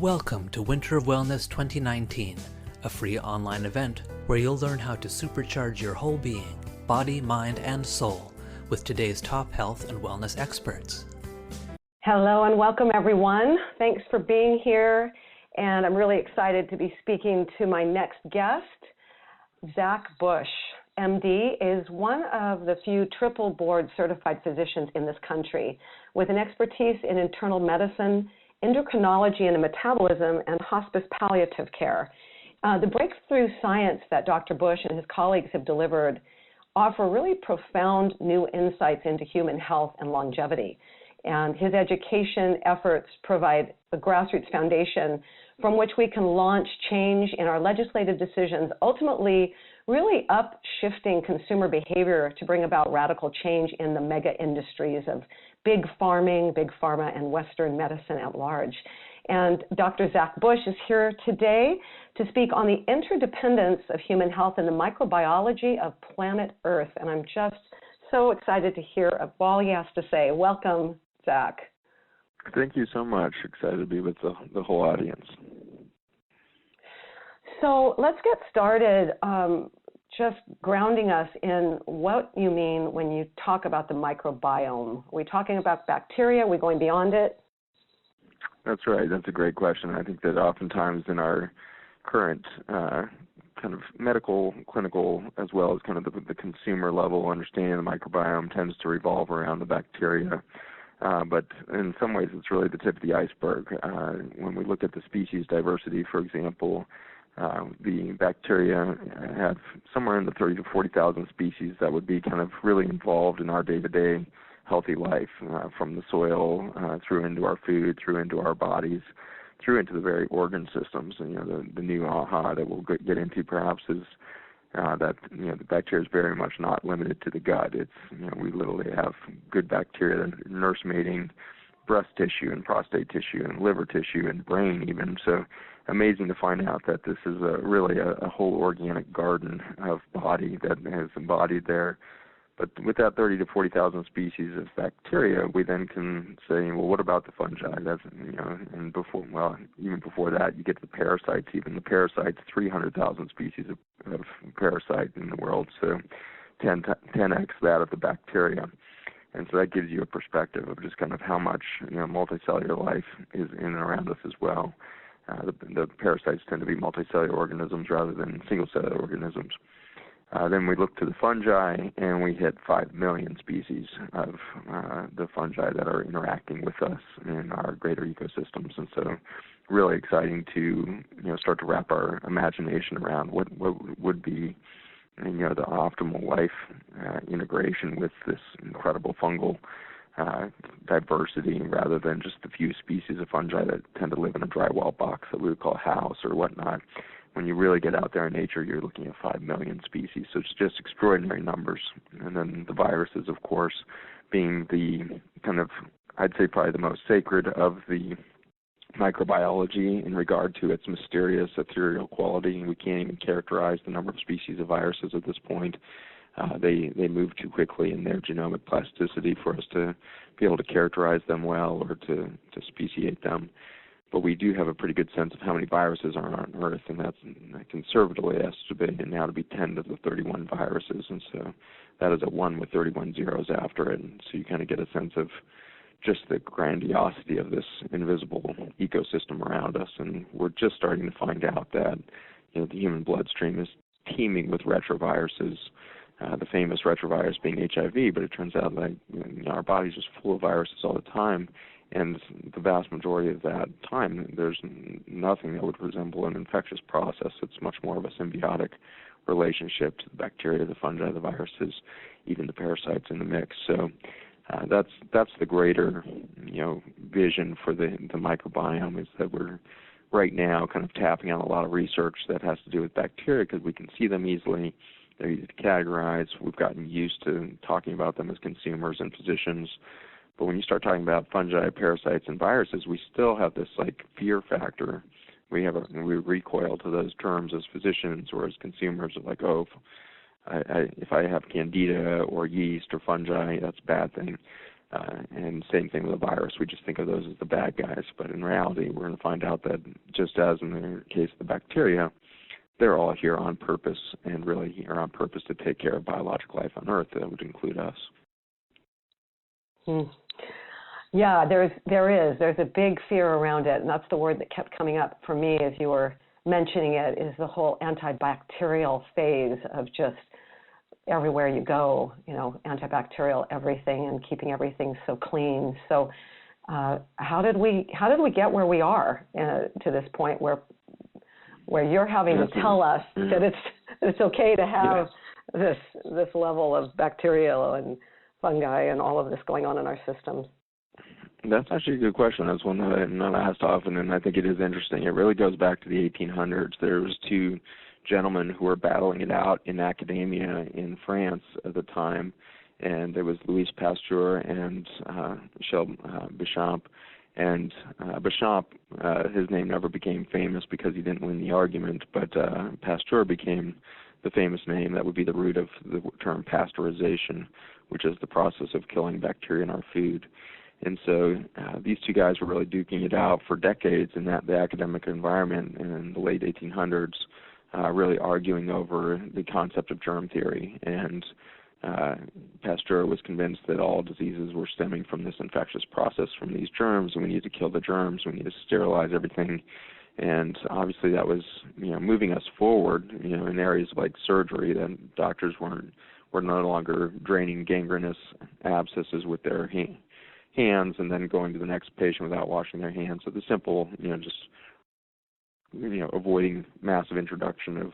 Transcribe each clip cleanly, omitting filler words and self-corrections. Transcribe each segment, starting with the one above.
Welcome to Winter of Wellness 2019, a free online event where you'll learn how to supercharge your whole being, body, mind, and soul with today's top health and wellness experts. Hello and welcome everyone. Thanks for being here, and I'm really excited to be speaking to my next guest. Zach Bush, MD, is one of the few triple board certified physicians in this country with an expertise in internal medicine, endocrinology and metabolism, and hospice palliative care. The breakthrough science that Dr. Bush and his colleagues have delivered offer really profound new insights into human health and longevity. And his education efforts provide a grassroots foundation from which we can launch change in our legislative decisions, ultimately really upshifting consumer behavior to bring about radical change in the mega industries of big farming, big pharma, and Western medicine at large. And Dr. Zach Bush is here today to speak on the interdependence of human health and the microbiology of planet Earth. And I'm just so excited to hear all he has to say. Welcome, Zach. Thank you so much. Excited to be with the whole audience. So let's get started just grounding us in what you mean when you talk about the microbiome. Are we talking about bacteria? Are we going beyond it? That's right. That's a great question. I think that oftentimes in our current kind of medical, clinical, as well as kind of the consumer level understanding of the microbiome tends to revolve around the bacteria. But in some ways, it's really the tip of the iceberg. When we look at the species diversity, for example, the bacteria have somewhere in the 30,000 to 40,000 species that would be kind of really involved in our day-to-day healthy life, from the soil through into our food, through into our bodies, through into the very organ systems. And the new aha that we'll get into perhaps is that the bacteria is very much not limited to the gut. It's we literally have good bacteria that are nurse mating breast tissue and prostate tissue and liver tissue and brain even. So amazing to find out that this is really a whole organic garden of body that is embodied there. But with that 30,000 to 40,000 species of bacteria, we then can say, well, what about the fungi? That's and even before that, you get to the parasites. Even the parasites, 300,000 species of parasites in the world, so 10x that of the bacteria. And so that gives you a perspective of just kind of how much multicellular life is in and around us as well. The parasites tend to be multicellular organisms rather than single-cellular organisms. Then we look to the fungi, and we hit 5 million species of the fungi that are interacting with us in our greater ecosystems. And so really exciting to start to wrap our imagination around what would be the optimal life integration with this incredible fungal diversity, rather than just a few species of fungi that tend to live in a drywall box that we would call a house or whatnot. When you really get out there in nature, you're looking at 5 million species. So it's just extraordinary numbers. And then the viruses, of course, being the kind of, I'd say probably the most sacred of the microbiology in regard to its mysterious ethereal quality. We can't even characterize the number of species of viruses at this point. They move too quickly in their genomic plasticity for us to be able to characterize them well or to speciate them. But we do have a pretty good sense of how many viruses are on Earth, and that's conservatively estimated now to be 10 to the 31 viruses. And so that is a 1 with 31 zeros after it. And so you kind of get a sense of just the grandiosity of this invisible ecosystem around us. And we're just starting to find out that the human bloodstream is teeming with retroviruses, the famous retrovirus being HIV, but it turns out that our body's just full of viruses all the time. And the vast majority of that time, there's nothing that would resemble an infectious process. It's much more of a symbiotic relationship to the bacteria, the fungi, the viruses, even the parasites in the mix. So that's the greater vision for the microbiome, is that we're right now kind of tapping on a lot of research that has to do with bacteria because we can see them easily. They're easy to categorize. We've gotten used to talking about them as consumers and physicians. But when you start talking about fungi, parasites, and viruses, we still have this fear factor. We recoil to those terms as physicians or as consumers of if I have candida or yeast or fungi, that's a bad thing. And same thing with a virus. We just think of those as the bad guys. But in reality, we're going to find out that just as in the case of the bacteria, they're all here on purpose and really here on purpose to take care of biological life on Earth. That would include us. Yeah, there's a big fear around it, and that's the word that kept coming up for me as you were mentioning it, is the whole antibacterial phase of just everywhere you go, antibacterial everything and keeping everything so clean. So how did we get where we are to this point where you're having to tell us that it's okay to have this level of bacteria and fungi and all of this going on in our systems? That's actually a good question. That's one that I'm not asked often, and I think it is interesting. It really goes back to the 1800s. There was two gentlemen who were battling it out in academia in France at the time, and there was Louis Pasteur and Michel Béchamp. And Béchamp, his name never became famous because he didn't win the argument, but Pasteur became the famous name. That would be the root of the term pasteurization, which is the process of killing bacteria in our food. And so these two guys were really duking it out for decades in the academic environment in the late 1800s, really arguing over the concept of germ theory. And Pasteur was convinced that all diseases were stemming from this infectious process from these germs, and we need to kill the germs, we need to sterilize everything. And obviously that was, moving us forward, in areas like surgery. That doctors were no longer draining gangrenous abscesses with their hands and then going to the next patient without washing their hands. So the simple, avoiding massive introduction of,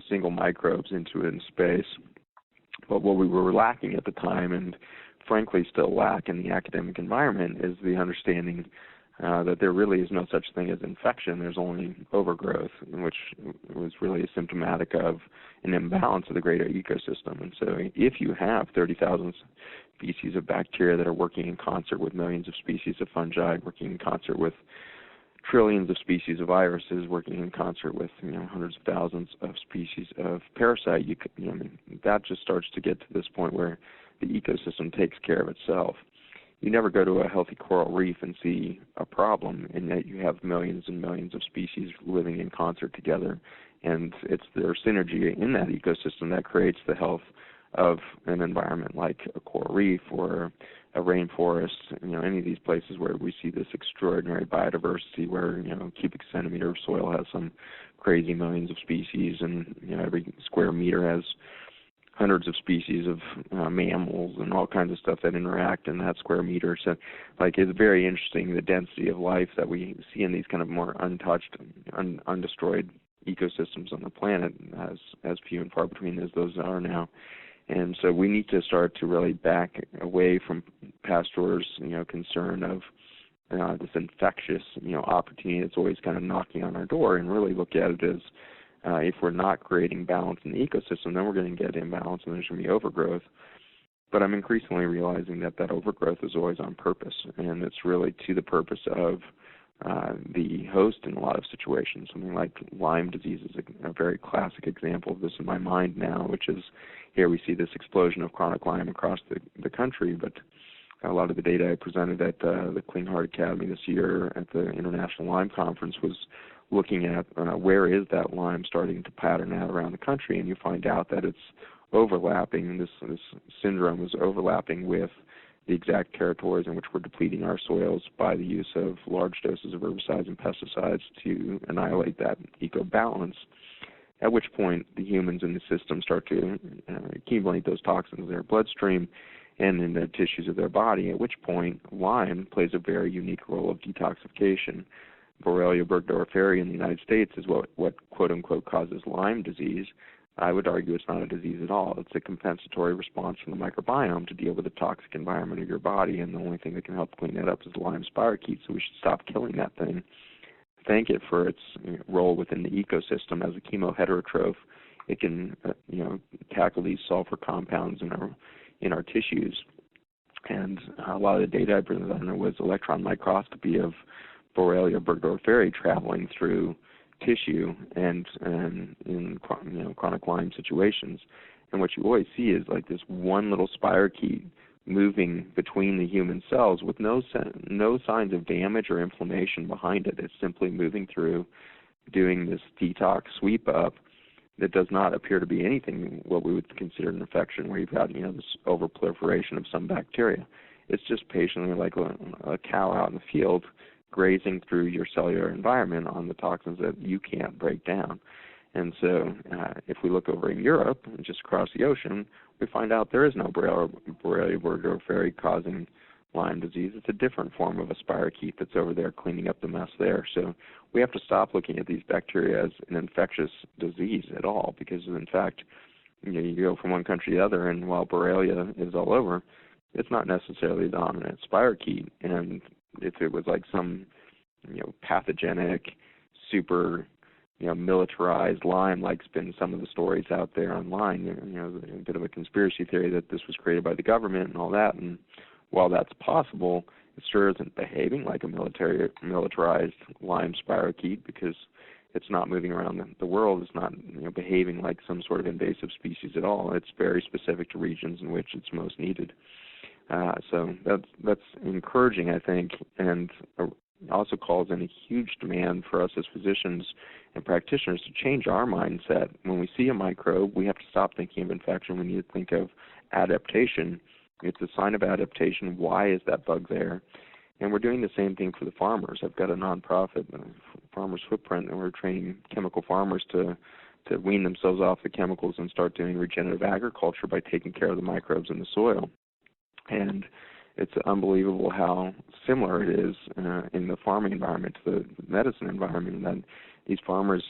single microbes into it in space. But what we were lacking at the time, and frankly still lack in the academic environment, is the understanding that there really is no such thing as infection. There's only overgrowth, which was really symptomatic of an imbalance of the greater ecosystem. And so if you have 30,000 species of bacteria that are working in concert with millions of species of fungi, working in concert with trillions of species of viruses, working in concert with hundreds of thousands of species of parasite, that just starts to get to this point where the ecosystem takes care of itself. You never go to a healthy coral reef and see a problem, in that you have millions and millions of species living in concert together, and it's their synergy in that ecosystem that creates the health of an environment like a coral reef or a rainforest, any of these places where we see this extraordinary biodiversity where, cubic centimeter of soil has some crazy millions of species, and, every square meter has hundreds of species of mammals and all kinds of stuff that interact in that square meter. So, it's very interesting, the density of life that we see in these kind of more untouched, undestroyed ecosystems on the planet, as few and far between as those are now. And so we need to start to really back away from Pasteur's, concern of this infectious, opportunity that's always kind of knocking on our door, and really look at it as if we're not creating balance in the ecosystem, then we're going to get imbalance and there's going to be overgrowth. But I'm increasingly realizing that overgrowth is always on purpose, and it's really to the purpose of the host in a lot of situations. Something like Lyme disease is a very classic example of this in my mind now, which is here we see this explosion of chronic Lyme across the country, but a lot of the data I presented at the Clean Heart Academy this year at the International Lyme Conference was looking at where is that Lyme starting to pattern out around the country, and you find out that it's overlapping, this syndrome is overlapping with the exact territories in which we're depleting our soils by the use of large doses of herbicides and pesticides to annihilate that eco-balance, at which point the humans in the system start to accumulate those toxins in their bloodstream and in the tissues of their body, at which point Lyme plays a very unique role of detoxification. Borrelia burgdorferi in the United States is what quote-unquote causes Lyme disease. I would argue it's not a disease at all. It's a compensatory response from the microbiome to deal with the toxic environment of your body, and the only thing that can help clean that up is the Lyme spirochete, so we should stop killing that thing. Thank it for its role within the ecosystem as a chemoheterotroph. It can tackle these sulfur compounds in our tissues. And a lot of the data I presented was electron microscopy of Borrelia burgdorferi traveling through tissue and in chronic Lyme situations. And what you always see is like this one little spirochete moving between the human cells with no signs of damage or inflammation behind it. It's simply moving through, doing this detox sweep up that does not appear to be anything what we would consider an infection, where you've got this overproliferation of some bacteria. It's just patiently like a cow out in the field grazing through your cellular environment on the toxins that you can't break down. And so if we look over in Europe, just across the ocean, we find out there is no Borrelia burgdorferi causing Lyme disease. It's a different form of a spirochete that's over there cleaning up the mess there. So we have to stop looking at these bacteria as an infectious disease at all, because in fact, you go from one country to the other, and while Borrelia is all over, it's not necessarily the dominant spirochete. And if it was like some pathogenic, super militarized Lyme, like's been some of the stories out there online, a bit of a conspiracy theory that this was created by the government and all that. And while that's possible, it sure isn't behaving like a militarized Lyme spirochete, because it's not moving around the world. It's not behaving like some sort of invasive species at all. It's very specific to regions in which it's most needed. So that's encouraging, I think, and also calls in a huge demand for us as physicians and practitioners to change our mindset. When we see a microbe, we have to stop thinking of infection. We need to think of adaptation. It's a sign of adaptation. Why is that bug there? And we're doing the same thing for the farmers. I've got a nonprofit, Farmers Footprint, and we're training chemical farmers to wean themselves off the chemicals and start doing regenerative agriculture by taking care of the microbes in the soil. And it's unbelievable how similar it is in the farming environment to the medicine environment, that these farmers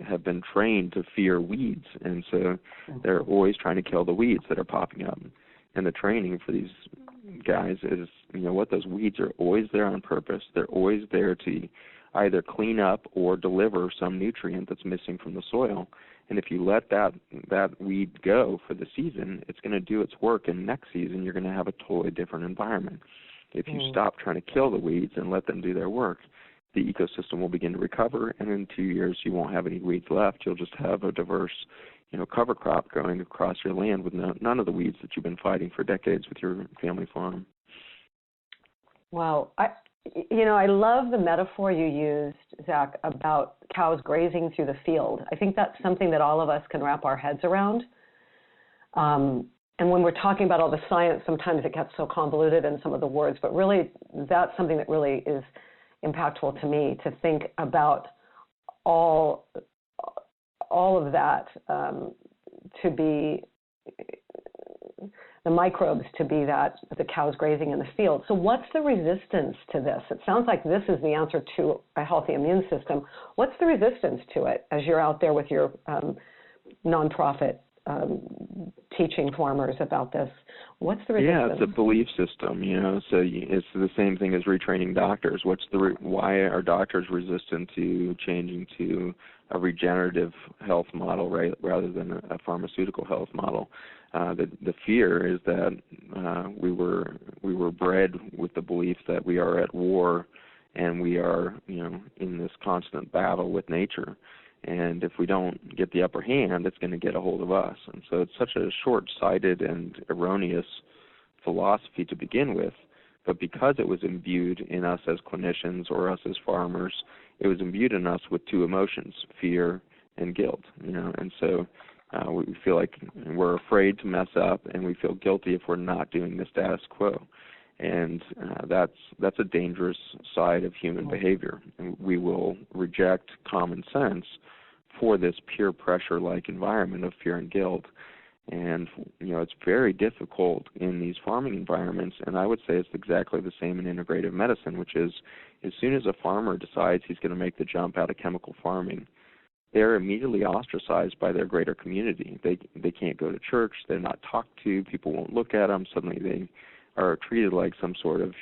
have been trained to fear weeds, and so they're always trying to kill the weeds that are popping up. And the training for these guys is, those weeds are always there on purpose. They're always there to either clean up or deliver some nutrient that's missing from the soil. And if you let that weed go for the season, it's going to do its work, and next season you're going to have a totally different environment. If you stop trying to kill the weeds and let them do their work, the ecosystem will begin to recover, and in 2 years you won't have any weeds left. You'll just have a diverse cover crop growing across your land with none of the weeds that you've been fighting for decades with your family farm. Wow. I love the metaphor you used, Zach, about cows grazing through the field. I think that's something that all of us can wrap our heads around. And when we're talking about all the science, sometimes it gets so convoluted in some of the words, but really that's something that really is impactful to me, to think about all of that, to be the microbes, to be the cows grazing in the field. So what's the resistance to this? It sounds like this is the answer to a healthy immune system. What's the resistance to it as you're out there with your nonprofit teaching farmers about this? What's the resistance? Yeah, it's a belief system, so it's the same thing as retraining doctors. Why are doctors resistant to changing to a regenerative health model rather than a pharmaceutical health model? The fear is that we were bred with the belief that we are at war and we are in this constant battle with nature. And if we don't get the upper hand, it's going to get a hold of us. And so it's such a short-sighted and erroneous philosophy to begin with. But because it was imbued in us as clinicians or us as farmers, it was imbued in us with two emotions, fear and guilt. And so we feel like we're afraid to mess up, and we feel guilty if we're not doing the status quo. And that's a dangerous side of human behavior. And we will reject common sense for this peer pressure-like environment of fear and guilt. And, it's very difficult in these farming environments, and I would say it's exactly the same in integrative medicine, which is as soon as a farmer decides he's going to make the jump out of chemical farming, they're immediately ostracized by their greater community. They can't go to church. They're not talked to. People won't look at them. Suddenly they are treated like some sort of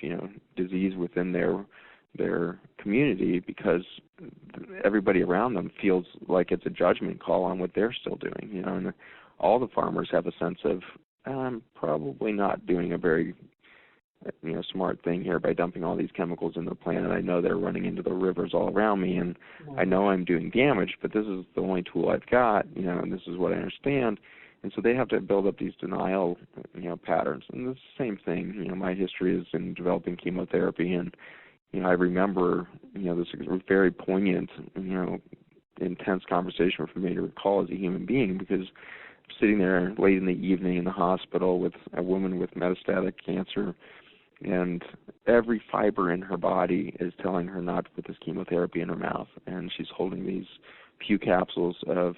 disease within their community, because everybody around them feels like it's a judgment call on what they're still doing. And all the farmers have a sense of, I'm probably not doing a very smart thing here by dumping all these chemicals in the planet. I know they're running into the rivers all around me, and I know I'm doing damage, but this is the only tool I've got, and this is what I understand. And so they have to build up these denial, patterns. And it's the same thing. My history is in developing chemotherapy, and I remember, this very poignant, intense conversation for me to recall as a human being, because sitting there late in the evening in the hospital with a woman with metastatic cancer, and every fiber in her body is telling her not to put this chemotherapy in her mouth, and she's holding these few capsules of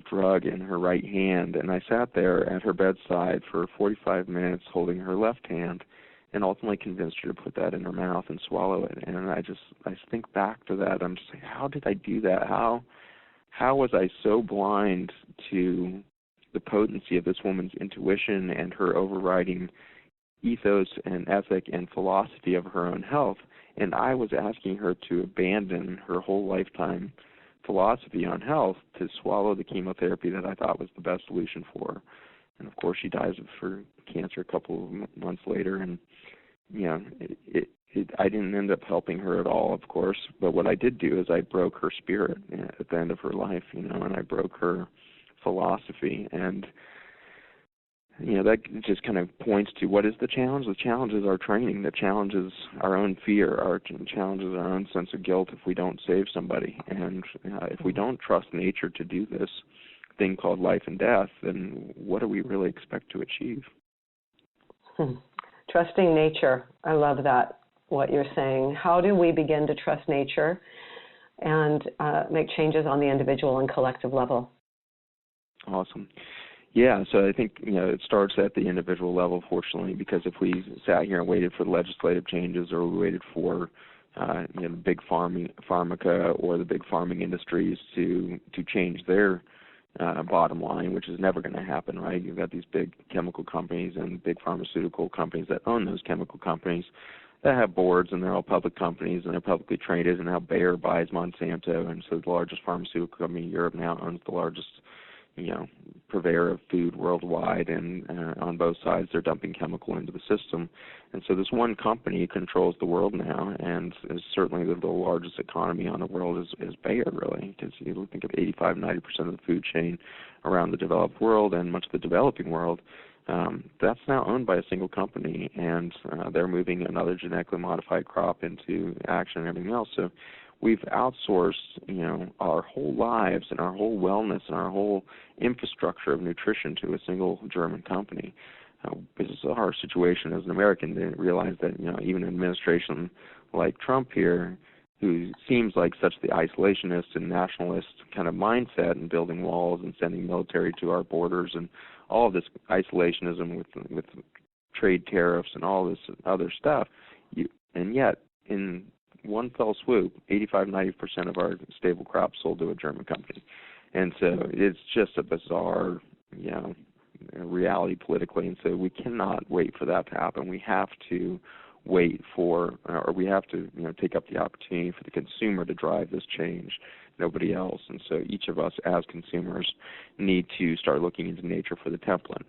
drug in her right hand, and I sat there at her bedside for 45 minutes holding her left hand, and ultimately convinced her to put that in her mouth and swallow it. And I think back to that. I'm just like, how did I do that? How was I so blind to the potency of this woman's intuition and her overriding ethos and ethic and philosophy of her own health? And I was asking her to abandon her whole lifetime philosophy on health to swallow the chemotherapy that I thought was the best solution for her. And of course, she dies of her cancer a couple of months later. And I didn't end up helping her at all, of course. But what I did do is I broke her spirit at the end of her life, and I broke her philosophy. And that just kind of points to what is the challenge. The challenge is our training. The challenge is our own fear. Our challenge is our own sense of guilt if we don't save somebody. And if we don't trust nature to do this thing called life and death, then what do we really expect to achieve? Trusting nature. I love that, what you're saying. How do we begin to trust nature and make changes on the individual and collective level? Awesome. Yeah, so I think, it starts at the individual level, fortunately, because if we sat here and waited for the legislative changes, or we waited for big pharmaca or the big farming industries to change their bottom line, which is never going to happen, right? You've got these big chemical companies and big pharmaceutical companies that own those chemical companies that have boards, and they're all public companies, and they're publicly traded, and now Bayer buys Monsanto, and so the largest pharmaceutical company in Europe now owns the largest purveyor of food worldwide, and on both sides they're dumping chemical into the system. And so this one company controls the world now, and is certainly the largest economy on the world is Bayer, really, because you think of 85-90% of the food chain around the developed world and much of the developing world. That's now owned by a single company, and they're moving another genetically modified crop into action and everything else. So we've outsourced, our whole lives and our whole wellness and our whole infrastructure of nutrition to a single German company. This is our situation as an American to realize that, even an administration like Trump here, who seems like such the isolationist and nationalist kind of mindset, and building walls and sending military to our borders and all of this isolationism with trade tariffs and all this other stuff, and yet in one fell swoop, 85-90% of our stable crops sold to a German company. And so it's just a bizarre, reality politically. And so we cannot wait for that to happen. We have to wait for, or we have to, take up the opportunity for the consumer to drive this change, nobody else. And so each of us as consumers need to start looking into nature for the template.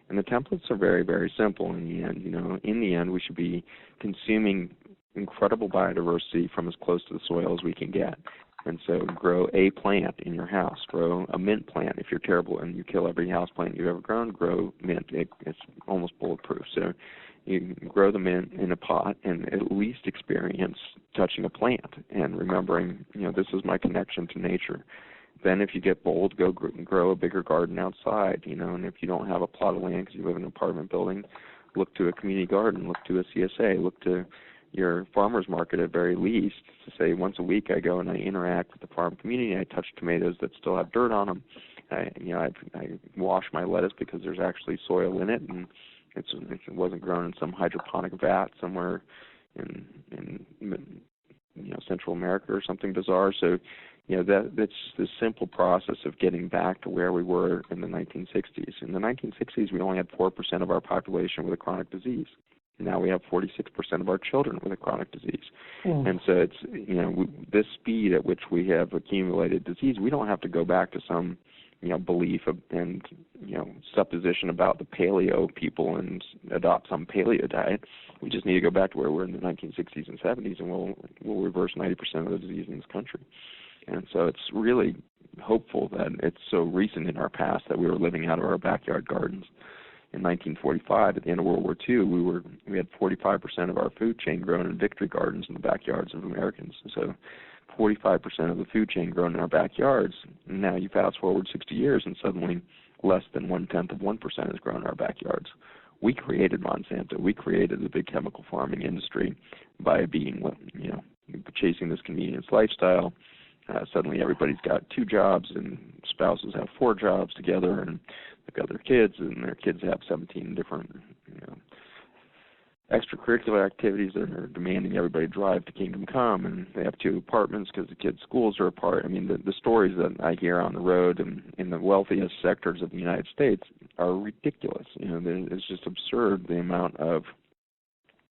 And the templates are very, very simple in the end. In the end, we should be consuming incredible biodiversity from as close to the soil as we can get. And so grow a plant in your house. Grow a mint plant. If you're terrible and you kill every house plant you've ever grown, grow mint. It's almost bulletproof. So you grow the mint in a pot and at least experience touching a plant and remembering, this is my connection to nature. Then if you get bold, go grow a bigger garden outside, and if you don't have a plot of land because you live in an apartment building, look to a community garden, look to a CSA, look to your farmer's market at very least to say once a week I go and I interact with the farm community. I touch tomatoes that still have dirt on them. I wash my lettuce because there's actually soil in it, and it wasn't grown in some hydroponic vat somewhere in Central America or something bizarre. So that's the simple process of getting back to where we were in the 1960s. In the 1960s, we only had 4% of our population with a chronic disease. Now we have 46% of our children with a chronic disease. And so it's, this speed at which we have accumulated disease, we don't have to go back to some, belief and, supposition about the paleo people and adopt some paleo diet. We just need to go back to where we were in the 1960s and 70s, and we'll reverse 90% of the disease in this country. And so it's really, hopeful that it's so recent in our past that we were living out of our backyard gardens. In 1945, at the end of World War II, we had 45% of our food chain grown in victory gardens in the backyards of Americans. So 45% of the food chain grown in our backyards. And now you fast forward 60 years, and suddenly less than 1/10 of 1% is grown in our backyards. We created Monsanto. We created the big chemical farming industry by being, chasing this convenience lifestyle. Suddenly everybody's got 2 jobs, and spouses have 4 jobs together, and they've got their kids, and their kids have 17 different extracurricular activities that are demanding everybody drive to Kingdom Come, and they have 2 apartments because the kids' schools are apart. I mean, the stories that I hear on the road and in the wealthiest sectors of the United States are ridiculous. It's just absurd the amount of